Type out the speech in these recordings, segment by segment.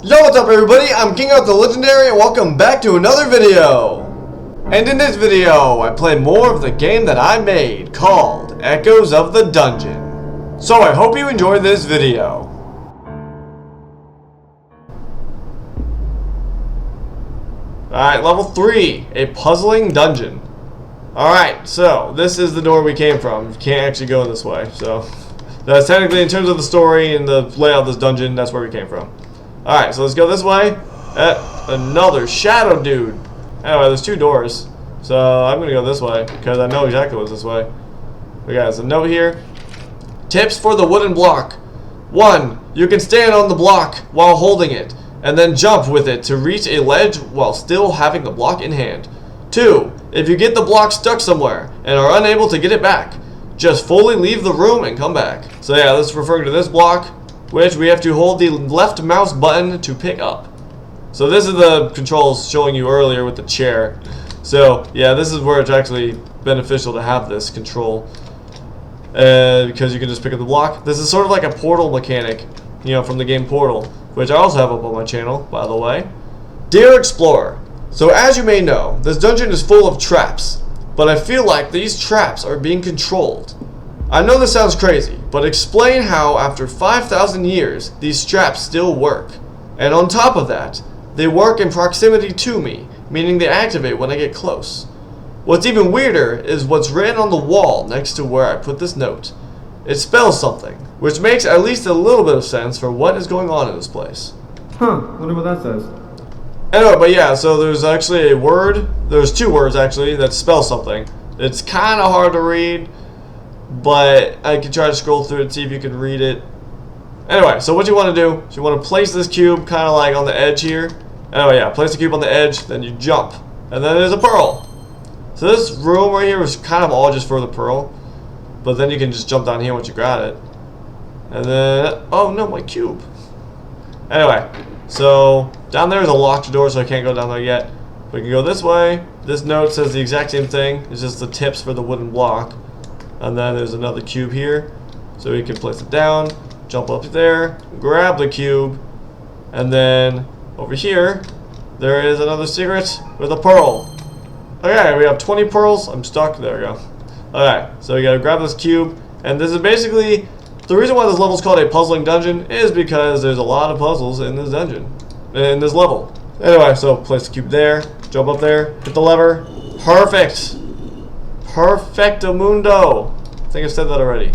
Yo, what's up everybody? I'm King of the Legendary and welcome back to another video. And in this video, I play more of the game that I made called Echoes of the Dungeon. So I hope you enjoyed this video. Alright, level 3, a puzzling dungeon. Alright, so this is the door we came from. You can't actually go this way, so that's technically in terms of the story and the layout of this dungeon, that's where we came from. Alright, so let's go this way. Another shadow dude. Anyway, there's two doors. So I'm going to go this way because I know exactly what's this way. We got a note here. Tips for the wooden block. 1. You can stand on the block while holding it and then jump with it to reach a ledge while still having the block in hand. 2. If you get the block stuck somewhere and are unable to get it back, just fully leave the room and come back. So yeah, this is referring to this block, which we have to hold the left mouse button to pick up. So this is the controls showing you earlier with the chair. So yeah, this is where it's actually beneficial to have this control, because you can just pick up the block. This is sort of like a portal mechanic, you know, from the game Portal, which I also have up on my channel, by the way. Dear Explorer, so as you may know, this dungeon is full of traps, but I feel like these traps are being controlled. I know this sounds crazy, but explain how after 5,000 years these traps still work. And on top of that, they work in proximity to me, meaning they activate when I get close. What's even weirder is what's written on the wall next to where I put this note. It spells something, which makes at least a little bit of sense for what is going on in this place. Huh, wonder what that says. Anyway, but yeah, so there's actually a word, there's two words actually, that spell something. It's kind of hard to read, but I can try to scroll through it and see if you can read it. Anyway, so what you want to do is you want to place this cube kind of like on the edge here. Anyway, yeah, place the cube on the edge, then you jump, and then there's a pearl. So this room right here is kind of all just for the pearl, but then you can just jump down here once you got it. And then, oh no, my cube. Anyway, so down there is a locked door, so I can't go down there yet. We can go this way. This note says the exact same thing. It's just the tips for the wooden block. And then there's another cube here, so we can place it down, jump up there, grab the cube, and then over here there is another secret with a pearl. Okay, we have 20 pearls. I'm stuck. There we go. Alright, so we gotta grab this cube, and this is basically the reason why this level is called a puzzling dungeon is because there's a lot of puzzles in this dungeon, in this level. Anyway, so place the cube there, jump up there, hit the lever. Perfect! Perfectamundo! I think I said that already.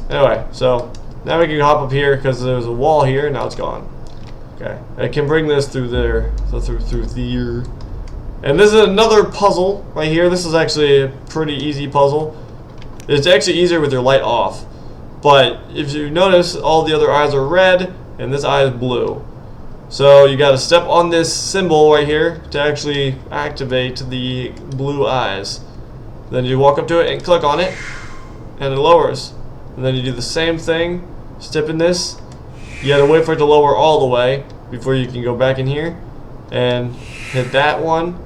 Anyway, so now we can hop up here because there's a wall here, now it's gone. Okay, I can bring this through there, so through here. And this is another puzzle right here. This is actually a pretty easy puzzle. It's actually easier with your light off. But if you notice, all the other eyes are red, and this eye is blue. So you gotta step on this symbol right here to actually activate the blue eyes. Then you walk up to it and click on it, and it lowers. And then you do the same thing, step in this. You gotta wait for it to lower all the way before you can go back in here and hit that one,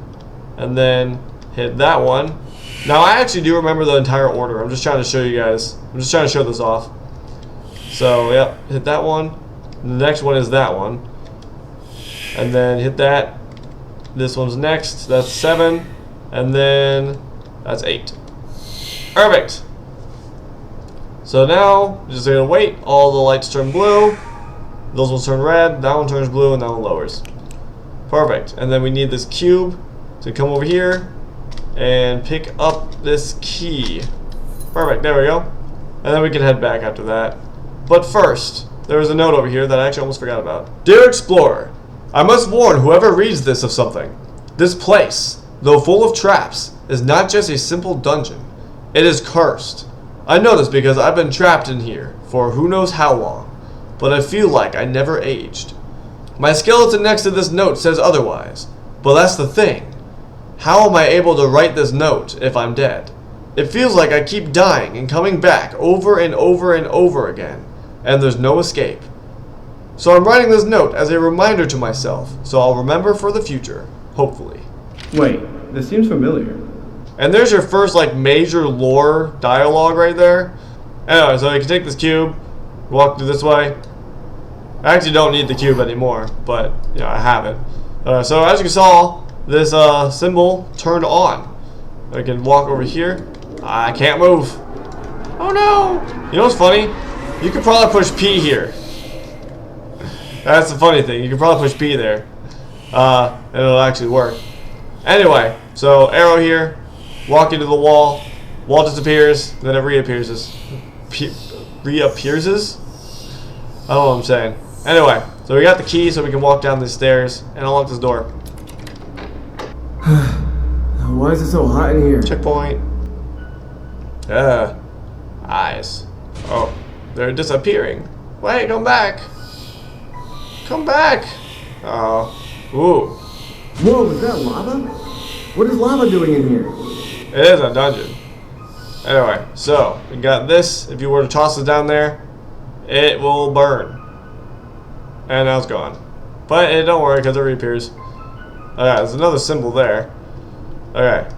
and then hit that one. Now I actually do remember the entire order. I'm just trying to show you guys. I'm just trying to show this off. So yep, hit that one. The next one is that one, and then hit that. This one's next. That's 7, and then that's 8. Perfect. So now just gonna wait. All the lights turn blue. Those ones turn red. That one turns blue, and that one lowers. Perfect. And then we need this cube to come over here and pick up this key. Perfect. There we go. And then we can head back after that. But first, there was a note over here that I actually almost forgot about. Dear Explorer, I must warn whoever reads this of something. This place, though full of traps, is not just a simple dungeon. It is cursed. I know this because I've been trapped in here for who knows how long, but I feel like I never aged. My skeleton next to this note says otherwise, but that's the thing. How am I able to write this note if I'm dead? It feels like I keep dying and coming back over and over and over again, and there's no escape. So I'm writing this note as a reminder to myself, so I'll remember for the future, hopefully. Wait, this seems familiar. And there's your first like major lore dialogue right there. Anyway, so you can take this cube, walk through this way, I actually don't need the cube anymore, but yeah, I have it. So as you saw, this symbol turned on. I can walk over here. I can't move. Oh no! You know what's funny? You could probably push P here. That's the funny thing. You could probably push P there. And it'll actually work. Anyway, so arrow here. Walk into the wall. Wall disappears. Then it reappears. Reappears? I don't know what I'm saying. Anyway, so we got the key so we can walk down these stairs and unlock this door. Why is it so hot in here? Checkpoint. Eyes. Oh, they're disappearing. Wait, come back. Come back. Oh. Ooh. Whoa, is that lava? What is lava doing in here? It is a dungeon. Anyway, so we got this. If you were to toss it down there, it will burn. And now it's gone. But don't worry, because it reappears. Okay, there's another symbol there. Okay.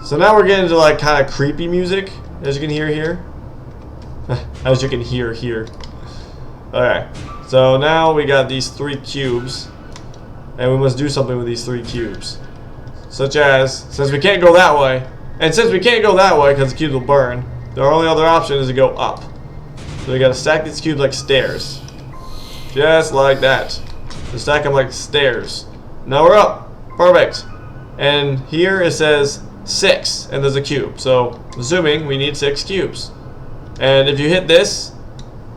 So now we're getting into like kind of creepy music, as you can hear here. As you can hear here. Okay. So now we got these 3 cubes. And we must do something with these 3 cubes. Such as, since we can't go that way, and since we can't go that way because the cubes will burn, the only other option is to go up. So we gotta stack these cubes like stairs. Just like that. So stack them like stairs. Now we're up. Perfect. And here it says 6, and there's a cube. So, assuming we need 6 cubes. And if you hit this,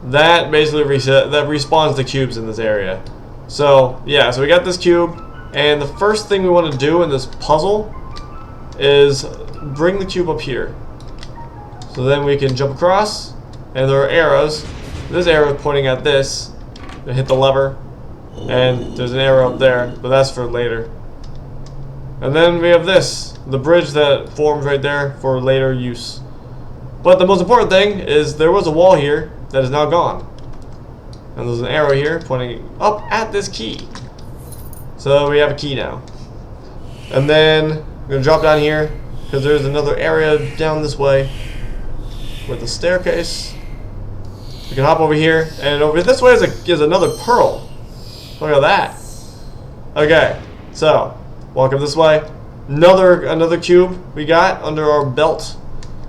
that basically respawns the cubes in this area. So, yeah, so we got this cube, and the first thing we want to do in this puzzle is bring the cube up here. So then we can jump across, and there are arrows. This arrow is pointing at this. Hit the lever, and there's an arrow up there, but that's for later. And then we have this, the bridge that forms right there for later use. But the most important thing is there was a wall here that is now gone. And there's an arrow here pointing up at this key. So we have a key now. And then we're going to drop down here because there's another area down this way with a staircase. We can hop over here, and over this way is another pearl. Look at that. Okay, so walk up this way. Another cube we got under our belt.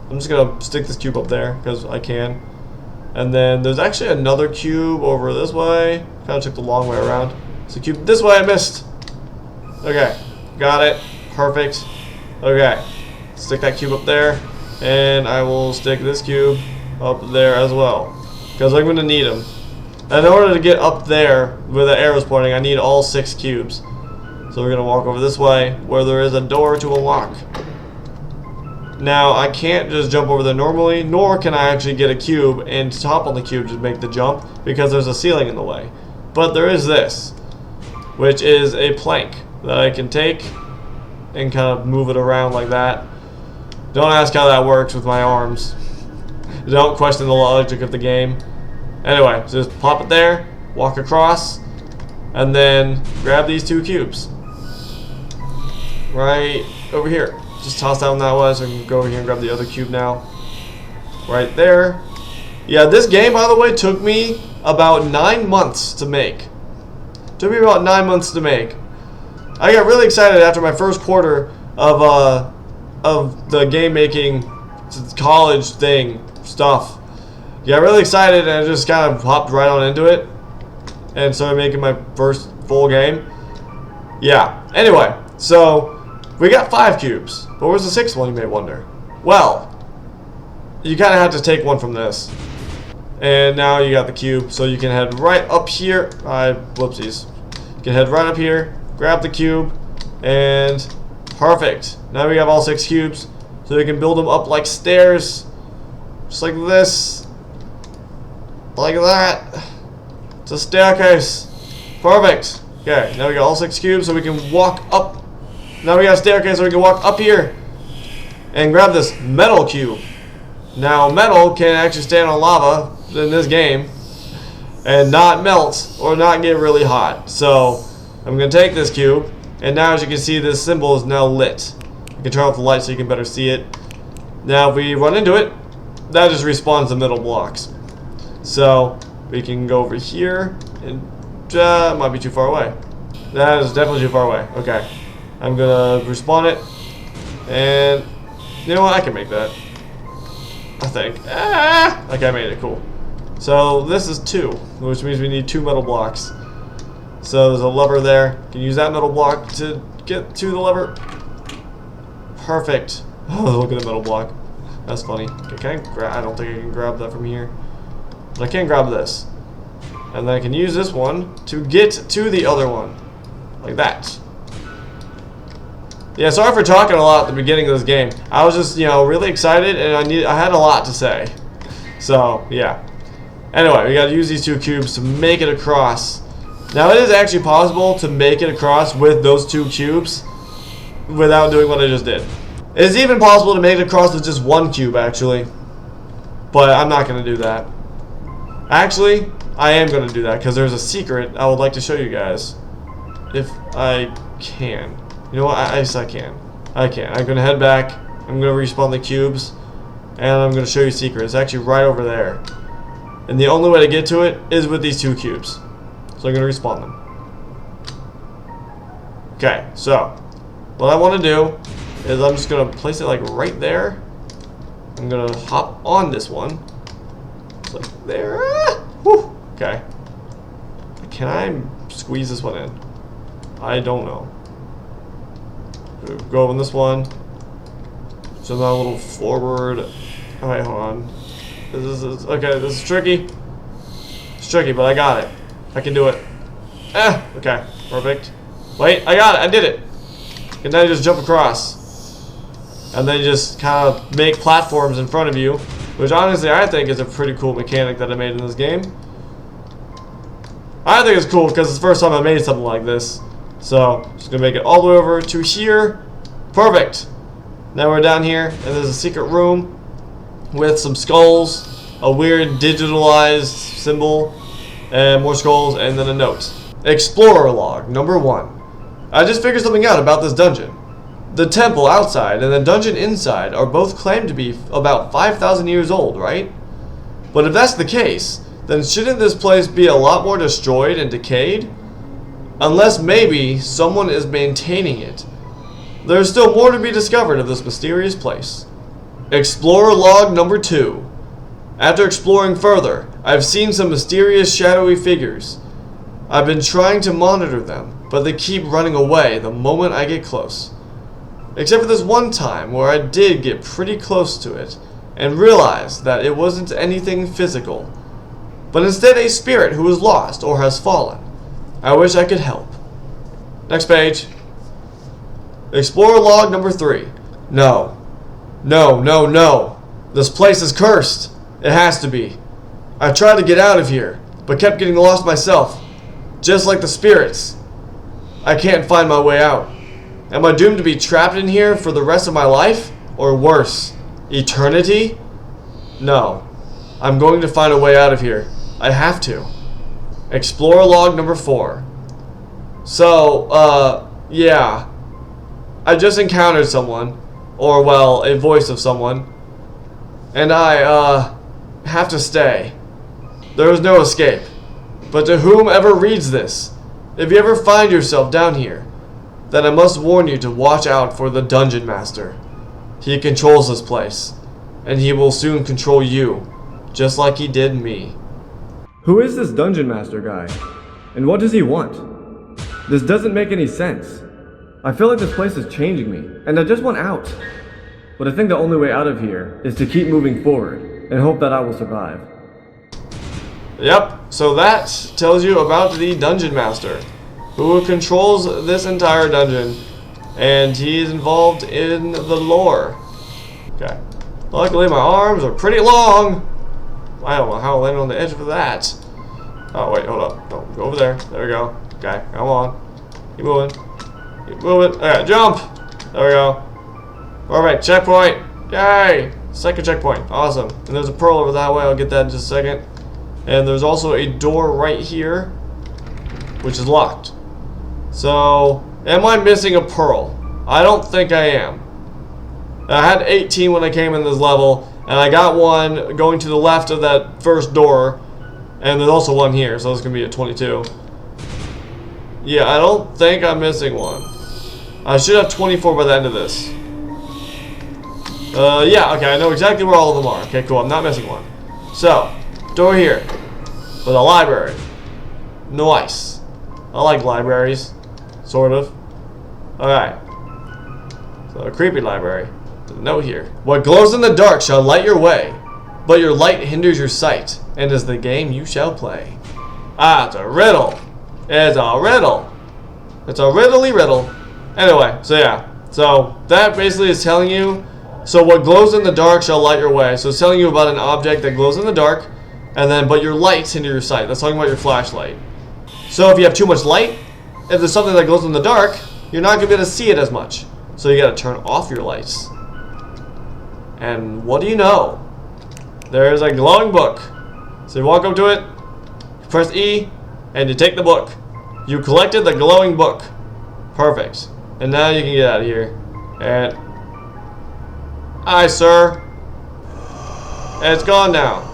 I'm just gonna stick this cube up there because I can. And then there's actually another cube over this way. Kind of took the long way around. So cube this way I missed. Okay, got it. Perfect. Okay, stick that cube up there, and I will stick this cube up there as well because I'm gonna need them. And in order to get up there where the arrow's pointing, I need all 6 cubes. So we're gonna walk over this way where there is a door to unlock. Now I can't just jump over there normally, nor can I actually get a cube and hop on the cube to make the jump because there's a ceiling in the way. But there is this, which is a plank that I can take and kind of move it around like that. Don't ask how that works with my arms. Don't question the logic of the game. Anyway, so just pop it there, walk across, and then grab these 2 cubes. Right over here. Just toss down that way so I can go over here and grab the other cube now. Right there. Yeah, this game, by the way, took me about 9 months to make. Took me about 9 months to make. I got really excited after my first quarter of the game making college thing stuff. Got really excited and I just kind of hopped right on into it and started making my first full game. Yeah. Anyway, so we got 5 cubes, but where's the 6th one, you may wonder? Well, you kind of have to take one from this. And now you got the cube, so you can head right up here. Whoopsies. You can head right up here, grab the cube, and perfect. Now we have all 6 cubes, so we can build them up like stairs. Just like this. Like that. It's a staircase. Perfect. Okay, now we got all 6 cubes, so we can walk up. Now we got a staircase, so we can walk up here and grab this metal cube. Now, metal can actually stand on lava in this game and not melt or not get really hot. So, I'm going to take this cube, and now as you can see, this symbol is now lit. You can turn off the light so you can better see it. Now, if we run into it, that just respawns the middle blocks. So, We can go over here, and might be too far away. That is definitely too far away. Okay, I'm gonna respawn it, and you know what? I can make that. I think. Okay, I made it. Cool. So this is 2, which means we need 2 metal blocks. So there's a lever there. Can use that metal block to get to the lever. Perfect. Oh, look at the metal block. That's funny. Okay, can I grab? I don't think I can grab that from here. But I can grab this. And then I can use this one to get to the other one. Like that. Yeah, sorry for talking a lot at the beginning of this game. I was just, you know, really excited and I had a lot to say. So, yeah. Anyway, we gotta use these 2 cubes to make it across. Now, it is actually possible to make it across with those 2 cubes without doing what I just did. It's even possible to make it across with just 1 cube, actually. But I'm not gonna do that. Actually, I am gonna do that because there's a secret I would like to show you guys. If I can. You know what? Yes, I can. I can. I'm gonna head back. I'm gonna respawn the cubes. And I'm gonna show you a secret. It's actually right over there. And the only way to get to it is with these 2 cubes. So I'm gonna respawn them. Okay, so what I want to do is I'm just gonna place it like right there. I'm gonna hop on this one. It's like there. Whew. Okay. Can I squeeze this one in? I don't know. Go on this one. So now a little forward. Alright, hold on. This is okay, this is tricky. It's tricky, but I got it. I can do it. Okay, perfect. Wait, I got it, I did it. And now you just jump across. And then you just kind of make platforms in front of you, which honestly I think is a pretty cool mechanic that I made in this game. I think it's cool because it's the first time I made something like this. So, just gonna make it all the way over to here. Perfect. Now we're down here, and there's a secret room with some skulls, a weird digitalized symbol, and more skulls, and then a note. Explorer log number 1. I just figured something out about this dungeon. The temple outside and the dungeon inside are both claimed to be about 5,000 years old, right? But if that's the case, then shouldn't this place be a lot more destroyed and decayed? Unless maybe someone is maintaining it. There's still more to be discovered of this mysterious place. Explorer log number 2. After exploring further, I've seen some mysterious shadowy figures. I've been trying to monitor them, but they keep running away the moment I get close. Except for this one time where I did get pretty close to it and realized that it wasn't anything physical, but instead a spirit who was lost or has fallen. I wish I could help. Next page. Explorer log number 3. No. No, no, no. This place is cursed. It has to be. I tried to get out of here, but kept getting lost myself. Just like the spirits. I can't find my way out. Am I doomed to be trapped in here for the rest of my life? Or worse, eternity? No. I'm going to find a way out of here. I have to. Explorer log number 4. So, yeah. I just encountered someone. Or, well, a voice of someone. And I, have to stay. There is no escape. But to whomever reads this, if you ever find yourself down here, then I must warn you to watch out for the Dungeon Master. He controls this place, and he will soon control you, just like he did me. Who is this Dungeon Master guy? And what does he want? This doesn't make any sense. I feel like this place is changing me, and I just want out. But I think the only way out of here is to keep moving forward, and hope that I will survive. Yep, so that tells you about the Dungeon Master, who controls this entire dungeon, and he is involved in the lore. Okay. Luckily my arms are pretty long. I don't know how I landed on the edge of that. Oh wait, hold up. No, go over there. There we go. Okay, come on. Keep moving. Keep moving. Alright, jump! There we go. Alright, checkpoint! Yay! Second checkpoint. Awesome. And there's a pearl over that way. I'll get that in just a second. And there's also a door right here, which is locked. So, am I missing a pearl? I don't think I am. I had 18 when I came in this level, and I got one going to the left of that first door, And there's also one here, so it's gonna be a 22. Yeah, I don't think I'm missing one. I should have 24 by the end of this. Yeah, okay, I know exactly where all of them are. Okay, cool, I'm not missing one. So, door here. With a library. Nice. I like libraries. Sort of. Alright. So, a creepy library. There's a note here. What glows in the dark shall light your way, but your light hinders your sight, and is the game you shall play. Ah, it's a riddle. It's a riddle. It's a riddly riddle. Anyway, so yeah. So, that basically is telling you, so what glows in the dark shall light your way. So it's telling you about an object that glows in the dark, and then, but your lights hinder your sight. That's talking about your flashlight. So if you have too much light, if there's something that glows in the dark, you're not going to be able to see it as much. So you got to turn off your lights. And what do you know? There's a glowing book. So you walk up to it, you press E, and you take the book. You collected the glowing book. Perfect. And now you can get out of here. And hi, sir. It's gone now.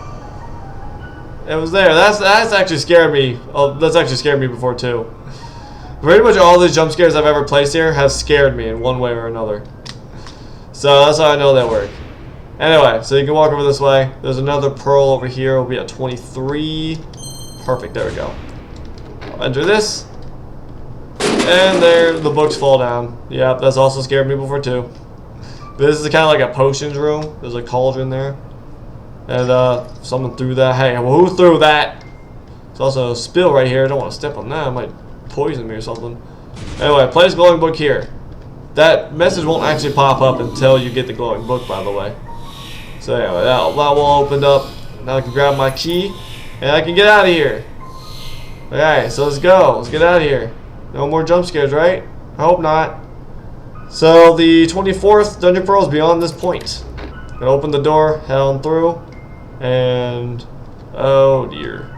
It was there. That's actually scared me. Oh, that's actually scared me before too. Pretty much all these jump scares I've ever placed here have scared me in one way or another. So that's how I know they work. Anyway, so you can walk over this way. There's another pearl over here. It'll be at 23. Perfect. There we go. I'll enter this. And there, the books fall down. Yep, that's also scared me before too. This is kind of like a potions room. There's a cauldron there. And someone threw that. Hey, well, who threw that? There's also a spill right here. I don't want to step on that. It might poison me or something. Anyway, place glowing book here. That message won't actually pop up until you get the glowing book, by the way. So anyway, that wall opened up. Now I can grab my key and I can get out of here. Okay, so let's go. Let's get out of here. No more jump scares, right? I hope not. So the 24th dungeon pearl is beyond this point. Gonna open the door, head on through, and oh dear.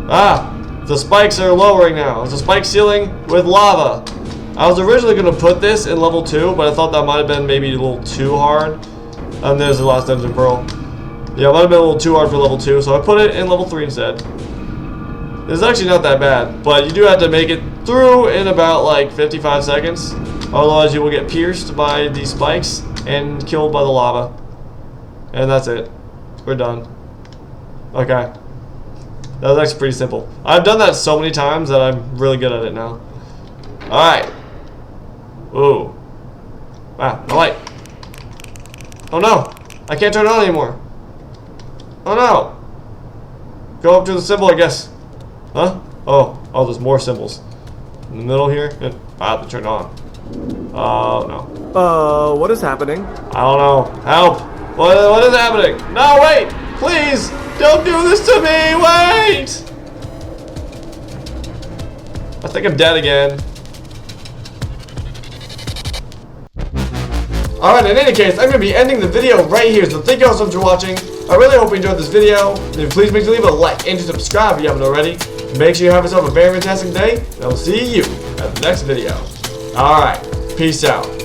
Ah! The spikes are lowering now. It's a spike ceiling with lava. I was originally gonna put this in level 2, but I thought that might have been maybe a little too hard. And there's the last dungeon pearl. Yeah, it might have been a little too hard for level 2, so I put it in level 3 instead. It's actually not that bad, but you do have to make it through in about like 55 seconds. Otherwise you will get pierced by these spikes and killed by the lava. And that's it. We're done. Okay. That was actually pretty simple. I've done that so many times that I'm really good at it now. Alright. Ooh. Ah, the light. Oh no! I can't turn it on anymore. Oh no! Go up to the symbol, I guess. Huh? Oh, there's more symbols. In the middle here? I have to turn it on. Oh no. What is happening? I don't know. Help! What is happening? No, wait! Please! Don't do this to me! Wait! I think I'm dead again. Alright, in any case, I'm going to be ending the video right here, so thank you all so much for watching. I really hope you enjoyed this video. And please make sure to leave a like and to subscribe if you haven't already. Make sure you have yourself a very fantastic day, and I will see you at the next video. Alright, peace out.